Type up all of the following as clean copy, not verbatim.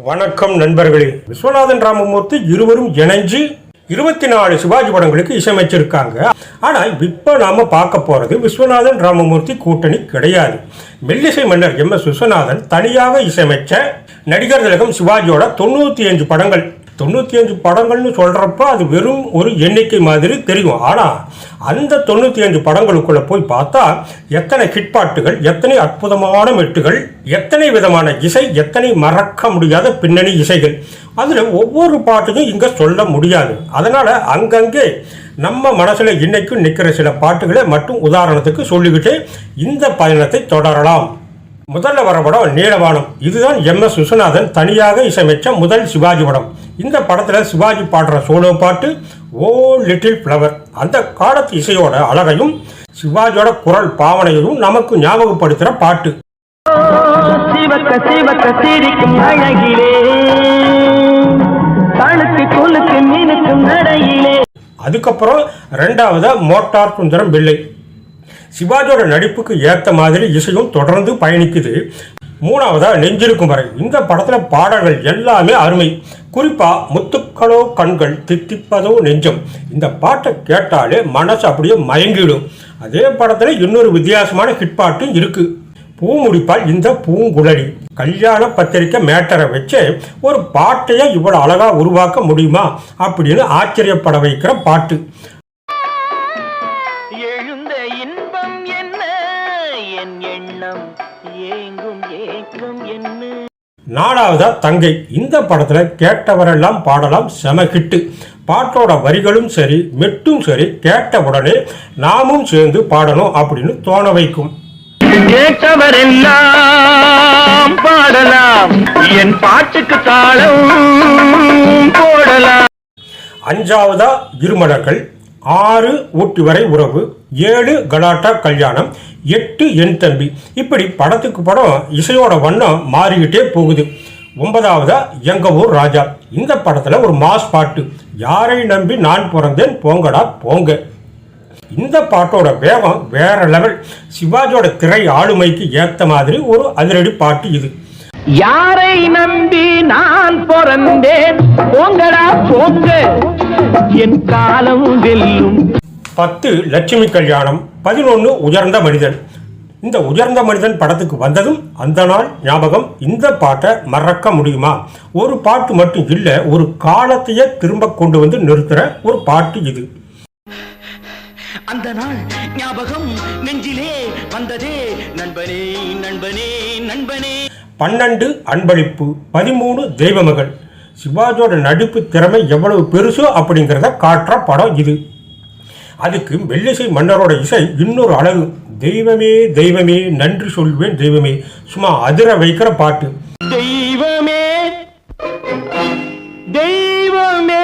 வணக்கம் நண்பர்களே. விஸ்வநாதன் ராமமூர்த்தி இருவரும் இணைஞ்சு 24 சிவாஜி படங்களுக்கு இசையமைச்சிருக்காங்க. ஆனால் இப்போ நாம பார்க்க போறது விஸ்வநாதன் ராமமூர்த்தி கூட்டணி கிடையாது. மெல்லிசை மன்னர் MS விஸ்வநாதன் தனியாக இசையமைச்ச நடிகர் திலகம் சிவாஜியோட 95 படங்கள். 95 படங்கள்னு சொல்றப்ப அது வெறும் ஒரு எண்ணிக்கை மாதிரி தெரியும். ஆனால் அந்த 95 படங்களுக்குள்ள போய் பார்த்தா எத்தனை ஹிட் பாட்டுகள், எத்தனை அற்புதமான மெட்டுகள், எத்தனை விதமான இசை, எத்தனை மறக்க முடியாத பின்னணி இசைகள். அதில் ஒவ்வொரு பாட்டையும் இங்கே சொல்ல முடியாது. அதனால அங்கங்கே நம்ம மனசுல இன்னைக்கும் நிற்கிற சில பாட்டுகளை மட்டும் உதாரணத்துக்கு சொல்லிக்கிட்டு இந்த பயணத்தை தொடரலாம். முதல்ல வர படம் நீலவானம். இதுதான் MS விஸ்வநாதன் தனியாக இசையமைச்ச முதல் சிவாஜி படம். இந்த படத்தில் சிவாஜி பாடுற சோலோ பாட்டு ஓ லிட்டில் ஃப்ளவர் அந்த காலத்து இசையோட அழகையும் சிவாஜியோட குரல் பாவனையையும் நமக்கு ஞாபகப்படுத்துகிற பாட்டு. அதுக்கப்புறம் ரெண்டாவது மோட்டார் சுந்தரம் பிள்ளை. சிவாஜியோட நடிப்புக்கு ஏற்ற மாதிரி இசையும் தொடர்ந்து பயணிக்குது. மூணாவதா நெஞ்சிருக்கும் வரை. இந்த படத்துல பாடல்கள் எல்லாமே அருமை. குறிப்பா முத்துக்களோ கண்கள் தித்திப்பதோ நெஞ்சம், இந்த பாட்டை கேட்டாலே மனசு அப்படியே மயங்கிடும். அதே படத்துல இன்னொரு வித்தியாசமான ஹிட் பாட்டும் இருக்கு. பூ முடிப்பால் இந்த பூங்குழலி. கல்யாண பத்திரிக்கை மேட்டரை வச்சு ஒரு பாட்டையே இவ்வளவு அழகா உருவாக்க முடியுமா அப்படின்னு ஆச்சரியப்பட வைக்கிற பாட்டு. நாலாவதா தங்கை. இந்த படத்துல கேட்டவரெல்லாம் பாடலாம், செம ஹிட்டு. பாட்டோட வரிகளும் சரி, மெட்டும் சரி, கேட்ட உடனே நாமும் சேர்ந்து பாடணும் அப்படின்னு தோண வைக்கும். கேட்டவரெல்லாம் பாடலாம், என் பாட்டுக்கு தாளம் போடலாம். அஞ்சாவதா இருமலர்கள். 6 ஊட்டி வரை உறவு, 7 கலாட்டா கல்யாணம், 8 என் தம்பி. இப்படி படத்துக்கு படம் இசையோட வண்ணம் மாறிக்கிட்டே போகுது. 9வதா எங்க ஊர் ராஜா. இந்த படத்துல ஒரு மாஸ் பாட்டு, யாரை நம்பி நான் பிறந்தேன் போங்கடா போங்க. இந்த பாட்டோட வேகம் வேற லெவல். சிவாஜியோட திரை ஆளுமைக்கு ஏத்த மாதிரி ஒரு அதிரடி பாட்டு இது. யாரை நம்பி நான் பிறந்தேன் போங்கடா போங்க, என் காலம் வெல்லும். 10 லட்சுமி கல்யாணம். 11 உயர்ந்த மனிதன். இந்த உயர்ந்த மனிதன் படத்துக்கு வந்ததும் அந்த நாள் ஞாபகம். இந்த பாட்டை மறக்க முடியுமா? ஒரு பாட்டு மட்டும் இல்லை, ஒரு காலத்தையே திரும்ப கொண்டு வந்து நிறுத்துற ஒரு பாட்டு இது. அந்த நாள் ஞாபகம் நெஞ்சிலே வந்ததே நண்பனே நண்பனே நண்பனே. 12 அன்பளிப்பு. 13 தெய்வமகள். சிவாஜியோட நடிப்பு திறமை எவ்வளவு பெருசோ அப்படிங்கிறத காட்டுற படம் இது. அதுக்கு மெல்லிசை மன்னரோட இசை இன்னொரு அழகு. தெய்வமே தெய்வமே நன்றி சொல்வேன் தெய்வமே, சும்மா அதிர வைக்கிற பாட்டு. தெய்வமே தெய்வமே.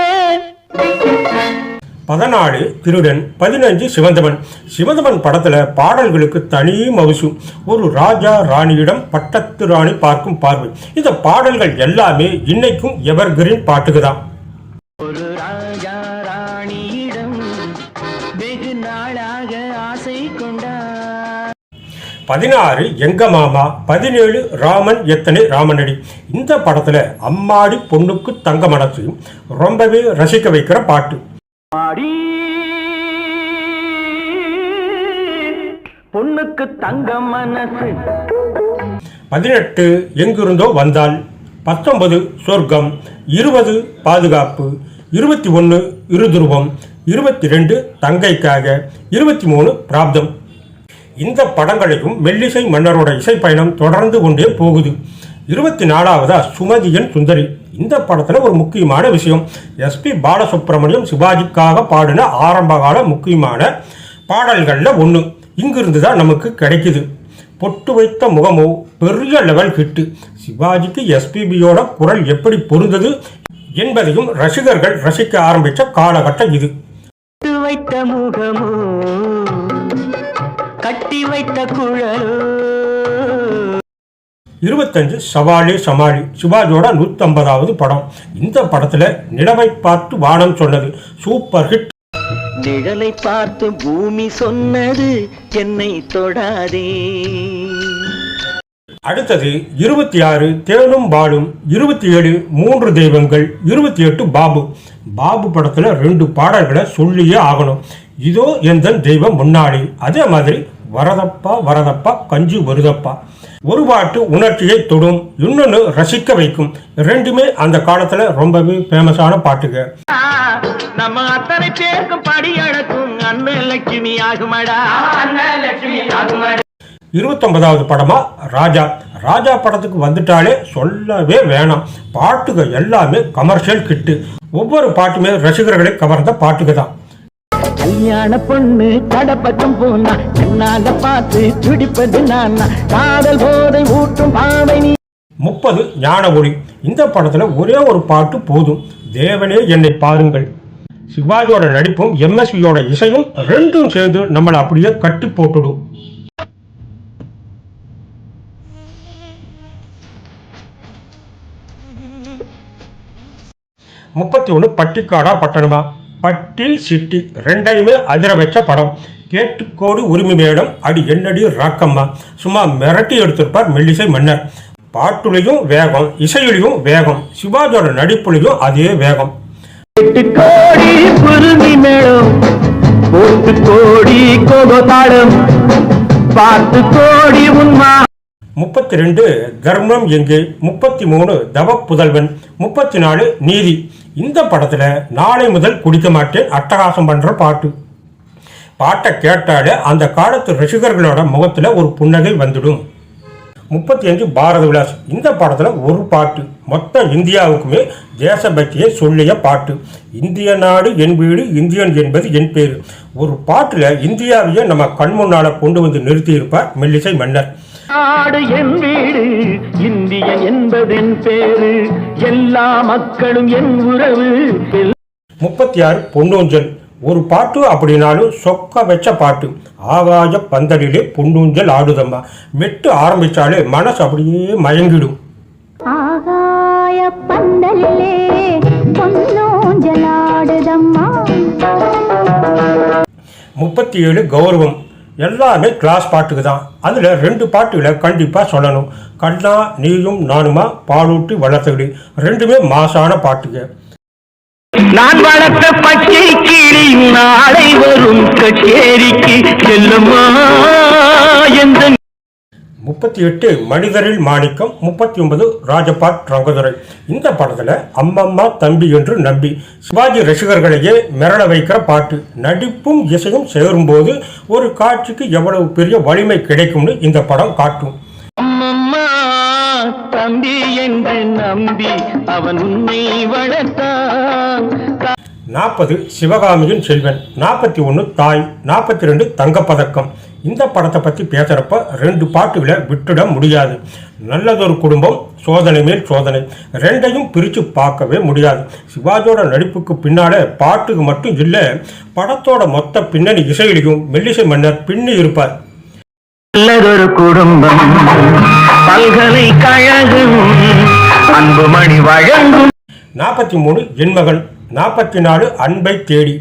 14 திருடன். 15 சிவந்தவன். சிவந்தவன் படத்துல பாடல்களுக்கு தனி மவுசு. ஒரு ராஜா ராணியிடம் பட்டத்து ராணி பார்க்கும் பார்வை. இந்த பாடல்கள் எல்லாமே இன்னைக்கும் எவர்கிரீன் பாட்டுக்கு தான். 16 எங்க மாமா. 17 ராமன் எத்தனை ராமனடி. இந்த படத்துல அம்மாடி பொண்ணுக்கு தங்க மனசு ரொம்பவே ரசிக்க வைக்கிற பாட்டு. பொண்ணுக்கு தங்க மனசு. 18 எங்கிருந்தோ வந்தால். 19 சொர்க்கம். 20 பாதுகாப்பு. 21 இருதுருவம். 22 தங்கைக்காக. 23 பிராப்தம். இந்த படங்களையும் மெல்லிசை மன்னரோட இசை பயணம் தொடர்ந்து கொண்டே போகுது. 24வதா சுமதியின் சுந்தரி. இந்த படத்துல ஒரு முக்கியமான விஷயம், SP பாலசுப்ரமணியம் சிவாஜிக்காக பாடின ஆரம்பகால முக்கியமான பாடல்கள்ல ஒன்று இங்கிருந்து தான் நமக்கு கிடைக்குது. பொட்டு வைத்த முகமோ பெரிய லெவல் ஹிட்டு. சிவாஜிக்கு SPBயோட குரல் எப்படி பொருந்தது என்பதையும் ரசிகர்கள் ரசிக்க ஆரம்பித்த காலகட்டம் இது. வைத்த முகமோ கட்டி வைத்த குழலோ. 25 சவாலே சமாளி. சிவாஜியோட 150வது படம். இந்த படத்துல நிலவை பார்த்து வானம் சொன்னது சூப்பர் ஹிட். நிழலை பார்த்து பூமி சொன்னது என்னை தொடாதே. அடுத்தது 26 தேனும் பாலும், 27 மூன்று தெய்வங்கள், 28 பாபு. பாபு படத்துல 2 பாடல்களை சொல்லியே ஆகணும். இதோ எந்தன் தெய்வம் முன்னாடி, அதே மாதிரி வரதப்பா வரதப்பா கஞ்சி வருதப்பா. ஒரு பாட்டு உணர்ச்சியை தொடும், இன்னொன்னு ரசிக்க வைக்கும். ரெண்டுமே அந்த காலத்துல ரொம்பவே ஃபேமஸான பாட்டுங்க. நம்ம அத்தனை பேருக்கும் படி அடக்கும் அன்னலட்சுமி ஆகுமடா, அன்னலட்சுமி ஆகுமடா. 29வது படமா ராஜா. ராஜா படத்துக்கு வந்துட்டாலே சொல்லவே வேணாம். பாட்டுகள் எல்லாமே கமர்ஷியல் கிட்டு. ஒவ்வொரு பாட்டுமே ரசிகர்களை கவர்ந்த பாட்டுக்கு தான். கல்யாண பொண்ணு கடை பக்கம் போனா என்னால பார்த்து துடிப்பது நான், காதல் போதை ஊட்டும் பாவை நீ. 30 ஞான ஒளி. இந்த படத்துல ஒரே ஒரு பாட்டு போதும், தேவனே என்னை பாருங்கள். சிவாஜியோட நடிப்பும் எம்எஸ்வியோட இசையும் ரெண்டும் சேர்ந்து நம்மளை அப்படியே கட்டி போட்டுடும். 31 பட்டிக்காடா பட்டணமா. பட்டில் சிட்டி ரெண்டையுமே அதிர வச்ச படம். கேட்டுக்கோடு உரிமை மேடம், அடி என்னடி ராக்கம்மா. சும்மா மிரட்டி எடுத்திருப்பார் மெல்லிசை மன்னர். பாட்டுலையும் வேகம், இசையிலையும் வேகம், சிவாஜியோட நடிப்புலையும் அதே வேகம். 32 தர்மம் எங்கே, 33 தவ புதல்வன், 34 நீதி. இந்த படத்துல நாளை முதல் குடிக்க மாட்டேன் அட்டகாசம் பண்ற பாட்டு. பாட்டை கேட்டாலே அந்த காலத்து ரசிகர்களோட முகத்துல ஒரு புன்னகை வந்துடும். 35 பாரத விலாஸ். இந்த படத்துல ஒரு பாட்டு மொத்த இந்தியாவுக்குமே தேசபக்தியை சொல்லிய பாட்டு. இந்திய நாடு என் வீடு, இந்தியன் என்பது என் பேரு. ஒரு பாட்டுல இந்தியாவையே நம்ம கண் முன்னால கொண்டு வந்து நிறுத்தி இருப்பார் மெல்லிசை மன்னர். நாடு என் வீடு, இந்தியன் என்பதன் பேரு, எல்லா மக்களும் என் உறவு. 36 பொன்னூஞ்சல். ஒரு பாட்டு அப்படின்னாலும் சொக்க வச்ச பாட்டு. ஆகாய பந்தலிலே பொன்னூஞ்சல் ஆடுதம்மா. மெட்டு ஆரம்பிச்சாலே மனசு அப்படியே மயங்கிடும். ஆகாய பந்தலிலே பொன்னூஞ்சல் ஆடுதம்மா. 37 கௌரவம். எல்லாமே கிளாஸ் பாட்டுக்கு தான். அதில் 2 பாட்டுகளை கண்டிப்பாக சொல்லணும். கண்ணா நீயும் நானுமா, பாலூட்டி வளர்த்தது, ரெண்டுமே மாசான பாட்டுங்க. நான் வளர்த்த பச்சை கிளி நாளை வரும் கச்சேரிக்கு செல்லுமா. 38 மனிதரில் மாணிக்கம். 39 ராஜபாட் ரங்கதுரை. இந்த படத்துல அம்மம்மா தம்பி என்று நம்பி சிவாஜி ரசிகர்களையே மிரள வைக்கிற பாட்டு. நடிப்பும் இசையும் சேரும்போது ஒரு காட்சிக்கு எவ்வளவு பெரிய வலிமை கிடைக்கும்னு இந்த படம் காட்டும். அம்மம்மா தம்பி என்று நம்பி அவன் உன்னை வளர்த்தான். 40 சிவகாமியின் செல்வன். 41 தாய். 42 தங்கப்பதக்கம். இந்த படத்தை பற்றி பேசுகிறப்ப 2 பாட்டுகளை விட்டுட முடியாது. நல்லதொரு குடும்பம், சோதனை மேல் சோதனை, ரெண்டையும் பிரித்து பார்க்கவே முடியாது. சிவாஜியோட நடிப்புக்கு பின்னாலே பாட்டுக்கு மட்டும் இல்லை, படத்தோட மொத்த பின்னணி இசையிலையும் மெல்லிசை மன்னர் பின்னி இருப்பார். நல்லதொரு குடும்பம், பல்கலைக்கழகம், அன்புமணி வழங்கும். 43 என் மகன். 44 அன்பை தேடி.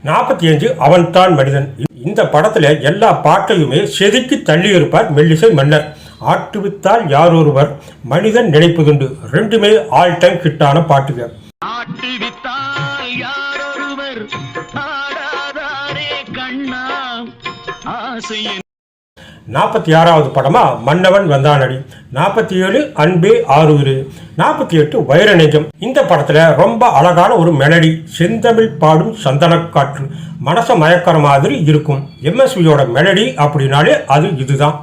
45 அவன்தான் மனிதன். இந்த படத்துல எல்லா பாட்டையுமே செதுக்கி தள்ளி இருப்பார் மெல்லிசை மன்னர். ஆட்டுவித்தால் யார் ஒருவர், மனிதன் நினைப்பதுண்டு, ரெண்டுமே ஆல் டைம் ஹிட்டான பாட்டுங்க. 46வது படமா மன்னவன் வந்தானடி. 47 அன்பே ஆரூரு. 48 வைரநெஞ்சம். இந்த படத்துல ரொம்ப அழகான ஒரு மெலடி, செந்தமிழ் பாடும் சந்தனக்காற்று, மனச மயக்கிற மாதிரி இருக்கும். எம்எஸ்வியோட மெலடி அப்படின்னாலே அது இதுதான்.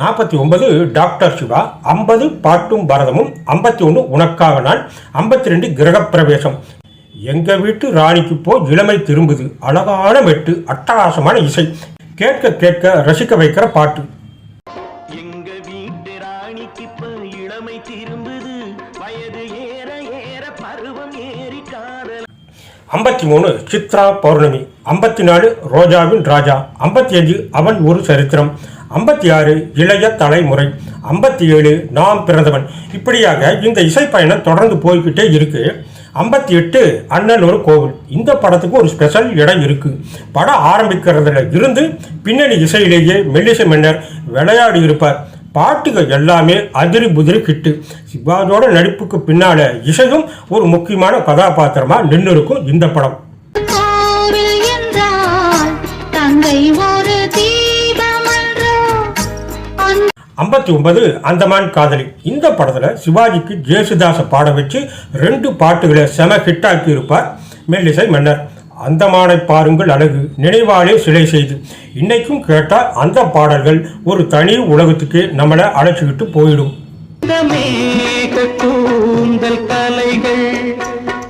49 டாக்டர் சிவா. 50 பாட்டும் பரதமும். 51 உனக்காக நான். 52 கிரகப்பிரவேசம். எங்க வீட்டு ராணிக்கு போ இளமை திரும்புது. அழகான மெட்டு, அட்டகாசமான இசை, கேட்க கேட்க ரசிக்க வைக்கிற பாட்டு. எங்க வீட்டு ராணிக்கு போ இளமை திரும்புது, வயது ஏற ஏற பருவம் ஏறி காதல். 53 சித்ரா பௌர்ணமி. 54 ரோஜாவின் ராஜா. 55 அவன் ஒரு சரித்திரம். 56 இளைய தலைமுறை. 57 நாம் பிறந்தவன். இப்படியாக இந்த இசை பயணம் தொடர்ந்து போய்கிட்டே இருக்கு. 58 அண்ணன் ஒரு கோவில். இந்த படத்துக்கு ஒரு ஸ்பெஷல் இடம் இருக்கு. படம் ஆரம்பிக்கிறதுல இருந்து பின்னணி இசையிலேயே மெல்லிசை மன்னர் விளையாடி இருப்பார். பாட்டுகள் எல்லாமே அதிரி புதிரி கிட்டு. சிவாஜியோட நடிப்புக்கு பின்னால இசையும் ஒரு முக்கியமான கதாபாத்திரமா நின்று இருக்கும் இந்த படம். 59 அந்தமான் காதலி. இந்த படத்துல சிவாஜிக்கு ஜேசுதாச பாட வச்சு 2 பாட்டுகளை செம ஹிட்டாக்கி இருப்பார் மெல்லிசை மன்னர். அந்தமானை பாருங்கள் அழகு, நினைவாலே சிலை செய்து. இன்னைக்கும் கேட்டால் அந்த பாடல்கள் ஒரு தனி உலகத்துக்கு நம்மளை அழைச்சிக்கிட்டு போயிடும்.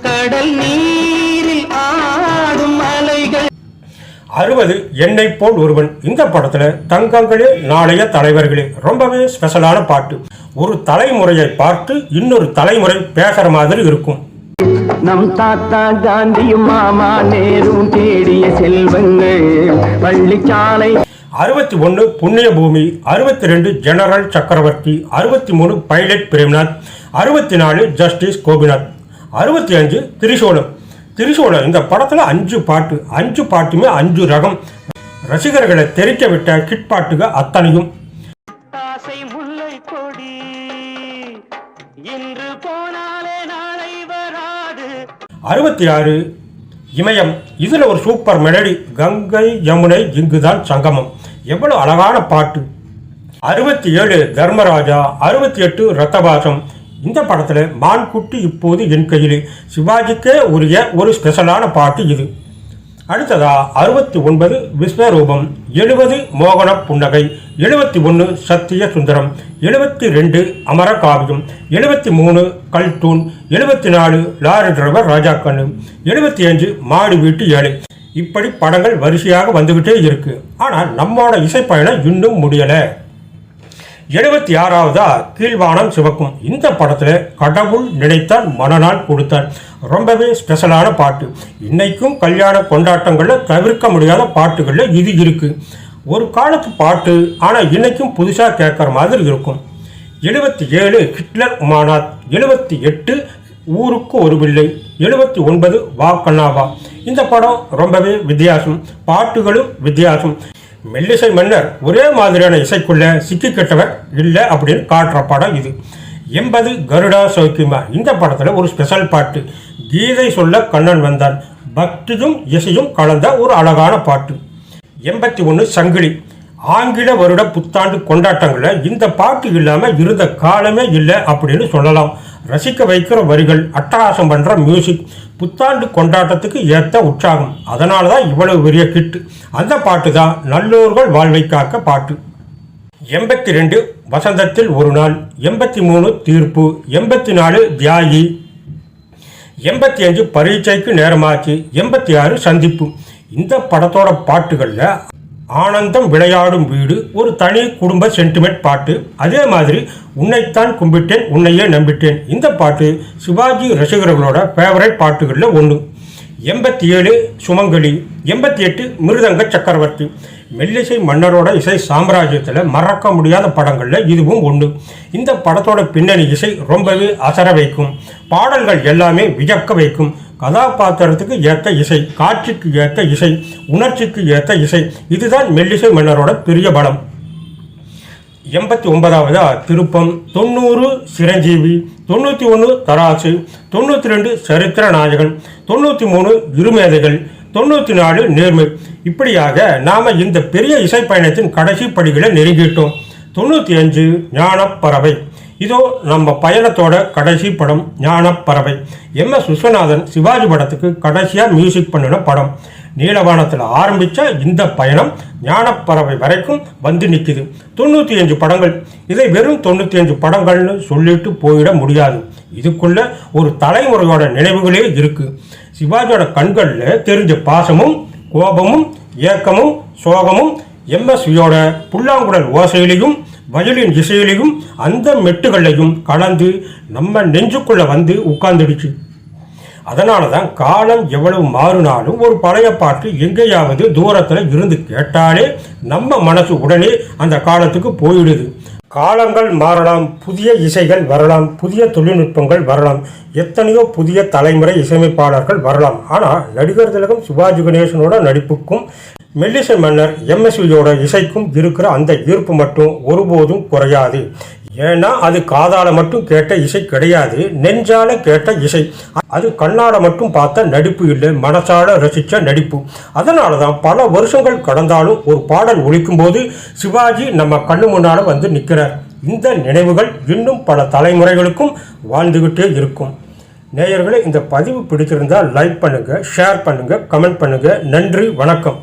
கடல் நீரில் ஆடும் அலைகள். 60 என்னை போல் ஒருவன். இந்த படத்துல தங்கங்களே நாளைய தலைவர்களே ரொம்பவே ஸ்பெஷலான பாட்டு. ஒரு தலைமுறையை பார்த்து இன்னொரு தலைமுறை பேசுற மாதிரி இருக்கும். நம் தாத்தா காந்தியும் மாமா நேரும் தேடிய செல்வங்கள் பள்ளிச்சாலை. 61 புண்ணிய பூமி. 62 ஜெனரல் சக்கரவர்த்தி. 63 பைலட் பிரேம்நாத். 64 ஜஸ்டிஸ் கோபிநாத். 65 திரிசூலம். இந்த படத்துல 5 பாட்டு. 5 பாட்டுமே 5 ரகம். ரசிகர்களை தெரிக்க விட்ட கிட் பாட்டுக அத்தனையும். 66 இமயம். இதுல ஒரு சூப்பர் மெலடி, கங்கை யமுனை இங்குதான் சங்கமம். எவ்வளவு அழகான பாட்டு. 67 தர்மராஜா. 68 ரத்தபாசம். இந்த படத்துல மான்குட்டி இப்போது என் கையிலே சிவாஜிக்கே உரிய ஒரு ஸ்பெஷலான பாட்டு இது. அடுத்ததா 69 விஸ்வரூபம். 70 மோகன புன்னகை. 71 சத்திய சுந்தரம். 72 அமர காவியம். 73 கல்தூன். 74 லாரி டிரைவர் ராஜாக்கண்ணு. 75 மாடி வீட்டு ஏழை. இப்படி படங்கள் வரிசையாக வந்துகிட்டே இருக்கு. ஆனால் நம்மோட இசைப்பயணம் இன்னும் முடியல. 76வதா கீழ்வானம் சிவக்கும். இந்த படத்துல கடவுள் நினைத்தால் மனநாள் கொடுத்தார். ரொம்பவே ஸ்பெஷலான பாட்டு. இன்னைக்கும் கல்யாண கொண்டாட்டங்கள்ல தவிர்க்க முடியாத பாட்டுகள்ல இது இருக்கு. ஒரு காலத்து பாட்டு, ஆனா இன்னைக்கும் புதுசா கேட்கற மாதிரி இருக்கும். 77 ஹிட்லர் உமானாத். 78 ஊருக்கு ஒரு பிள்ளை. 79 வா கண்ணாவா. இந்த படம் ரொம்பவே வித்தியாசம். பாட்டுகளும் வித்தியாசம். மெல்லிசை மன்னர் ஒரே மாதிரியான இசைக்குள்ள சிக்கிக்கிட்டவர் இல்லை அப்படின்னு காட்டுற படம் இது. 80 கருடா சௌக்கியமா. இந்த படத்துல ஒரு ஸ்பெஷல் பாட்டு. கீதை சொல்ல கண்ணன் வந்தான். பக்தியும் இசையும் கலந்த ஒரு அழகான பாட்டு. 81 சங்கிலி. ஆங்கில வருட புத்தாண்டு கொண்டாட்டங்கள்ல இந்த பாட்டு இல்லாம இருந்த காலமே இல்லை அப்படின்னு சொல்லலாம். ரசிக்க வைக்கிற வரிகள், அட்டகாசம் பண்ற மியூசிக், புத்தாண்டு கொண்டாட்டத்துக்கு ஏற்ற உற்சாகம். அதனாலதான் இவ்வளவு பெரிய கிட். அந்த பாட்டு தான் நல்லோர்கள் வாழ்வை காக்க பாட்டு. 82 வசந்தத்தில் ஒரு நாள். 83 தீர்ப்பு. 84 தியாகி. 85 பரீட்சைக்கு நேரமாச்சு. 86 சந்திப்பு. இந்த படத்தோட பாட்டுகள்ல ஆனந்தம் விளையாடும் வீடு ஒரு தனி குடும்ப சென்டிமெண்ட் பாட்டு. அதே மாதிரி உன்னைத்தான் கும்பிட்டேன் உன்னையே நம்பிட்டேன். இந்த பாட்டு சிவாஜி ரசிகர்களோட ஃபேவரட் பாட்டுகளில் ஒன்று. 87 சுமங்கலி. 88 மிருதங்க சக்கரவர்த்தி. மெல்லிசை மன்னரோட இசை சாம்ராஜ்யத்தில் மறக்க முடியாத படங்களில் இதுவும் ஒன்று. இந்த படத்தோட பின்னணி இசை ரொம்பவே அசர வைக்கும். பாடல்கள் எல்லாமே வியக்க வைக்கும். கதாபாத்திரத்துக்கு ஏற்ற இசை, காட்சிக்கு ஏற்ற இசை, உணர்ச்சிக்கு ஏற்ற இசை. இதுதான் மெல்லிசை மன்னரோட பெரிய பலம். 89வதா திருப்பம். 90 சிரஞ்சீவி. 91 தராசு. 92 சரித்திர நாயகன். 93 இருமேதைகள். 94 நேர்மை. இப்படியாக நாம இந்த பெரிய இசை பயணத்தின் கடைசி படிகளை நெருங்கிட்டோம். 95 ஞானப்பறவை. இதோ நம்ம பயணத்தோட கடைசி படம் ஞானப்பறவை. MS விஸ்வநாதன் சிவாஜி படத்துக்கு கடைசியாக மியூசிக் பண்ணின படம். நீலவானத்தில் ஆரம்பித்த இந்த பயணம் ஞானப்பறவை வரைக்கும் வந்து நிற்குது. 95 படங்கள். இதை வெறும் 95 படங்கள்னு சொல்லிட்டு போயிட முடியாது. இதுக்குள்ள ஒரு தலைமுறையோட நினைவுகளே இருக்கு. சிவாஜியோட கண்களில் தெரிஞ்ச பாசமும் கோபமும் ஏக்கமும் சோகமும் MS-யோட புல்லாங்குழல் ஓசையிலையும் வயலின் இசையிலையும் அந்த மெட்டுகளையும் கலந்து நம்ம நெஞ்சுக்குள்ள வந்து உட்கார்ந்துடுச்சு. அதனால தான் காலம் எவ்வளவு மாறினாலும் ஒரு பழைய பாட்டு எங்கேயாவது தூரத்தில் இருந்து கேட்டாலே நம்ம மனசு உடனே அந்த காலத்துக்கு போயிடுது. காலங்கள் மாறலாம், புதிய இசைகள் வரலாம், புதிய தொழில்நுட்பங்கள் வரலாம், எத்தனையோ புதிய தலைமுறை இசையமைப்பாளர்கள் வரலாம். ஆனால் நடிகர் திலகம் சிவாஜி கணேசனோட நடிப்புக்கும் மெல்லிசை மன்னர் எம்எஸ்வியோட இசைக்கும் இருக்கிற அந்த ஈர்ப்பு மட்டும் ஒருபோதும் குறையாது. ஏன்னா அது காதால மட்டும் கேட்ட இசை கிடையாது, நெஞ்சால கேட்ட இசை. அது கண்ணால மட்டும் பார்த்த நடிப்பு இல்லை, மனசால ரசித்த நடிப்பு. அதனால தான் பல வருஷங்கள் கடந்தாலும் ஒரு பாடல் ஒலிக்கும் போது சிவாஜி நம்ம கண்ணு முன்னால வந்து நிற்கிறார். இந்த நினைவுகள் இன்னும் பல தலைமுறைகளுக்கும் வாழ்ந்துகிட்டே இருக்கும். நேயர்களே, இந்த பதிவு பிடிச்சிருந்தால் லைக் பண்ணுங்க, ஷேர் பண்ணுங்க, கமெண்ட் பண்ணுங்க. நன்றி, வணக்கம்.